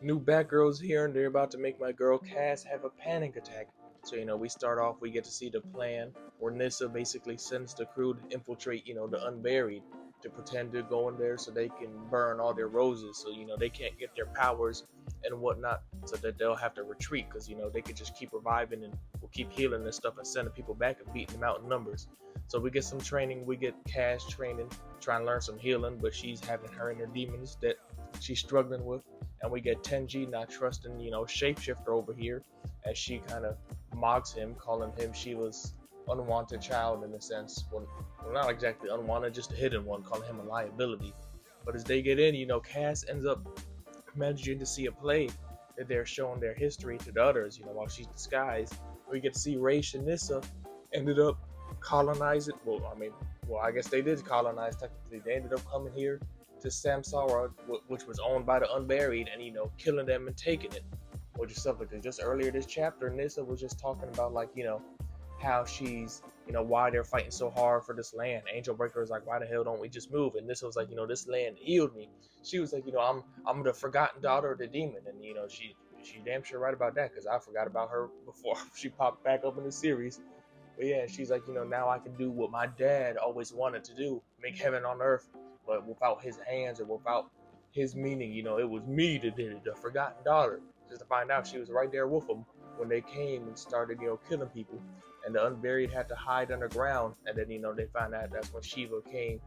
New Batgirl's here, and they're about to make my girl Cass have a panic attack. So, we start off, we get to see the plan where Nissa basically sends the crew to infiltrate, the unburied, to pretend to go in there so they can burn all their roses so, they can't get their powers and whatnot, so that they'll have to retreat because, they could just keep reviving and will keep healing and stuff and sending people back and beating them out in numbers. So we get some training, we get Cass training, trying to learn some healing, but she's having her inner demons that she's struggling with, and we get Tenji not trusting, Shapeshifter over here, as she kind of mocks him, calling him Sheila's unwanted child in a sense. Well, not exactly unwanted, just a hidden one, calling him a liability. But as they get in, Cass ends up managing to see a play that they're showing their history to the others, while she's disguised. We get to see Raish and Nissa ended up colonizing. Well, I guess they did colonize technically. They ended up coming here to Samsara, which was owned by the Unburied, and killing them and taking it, which is something. Because just earlier this chapter, Nissa was just talking about how she's why they're fighting so hard for this land. Angel Breaker was like, why the hell don't we just move? And Nissa was like, this land healed me. She was like, I'm the forgotten daughter of the demon, and she damn sure right about that because I forgot about her before she popped back up in the series. But yeah, she's like, now I can do what my dad always wanted to do, make heaven on earth, but without his hands or without his meaning. It was me that did it, the forgotten daughter. Just to find out she was right there with him when they came and started, killing people. And the Unburied had to hide underground. And then, they found out that's when Shiva came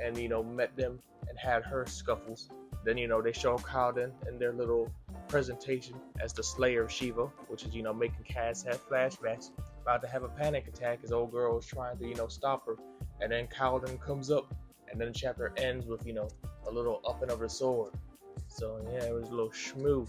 and, met them and had her scuffles. Then, they show Kalden in their little presentation as the Slayer of Shiva, which is, making Cass have flashbacks, about to have a panic attack. His old girl is trying to, stop her. And then Kalden comes up, and then the chapter ends with, a little upping of the sword. So, yeah, it was a little schmoo.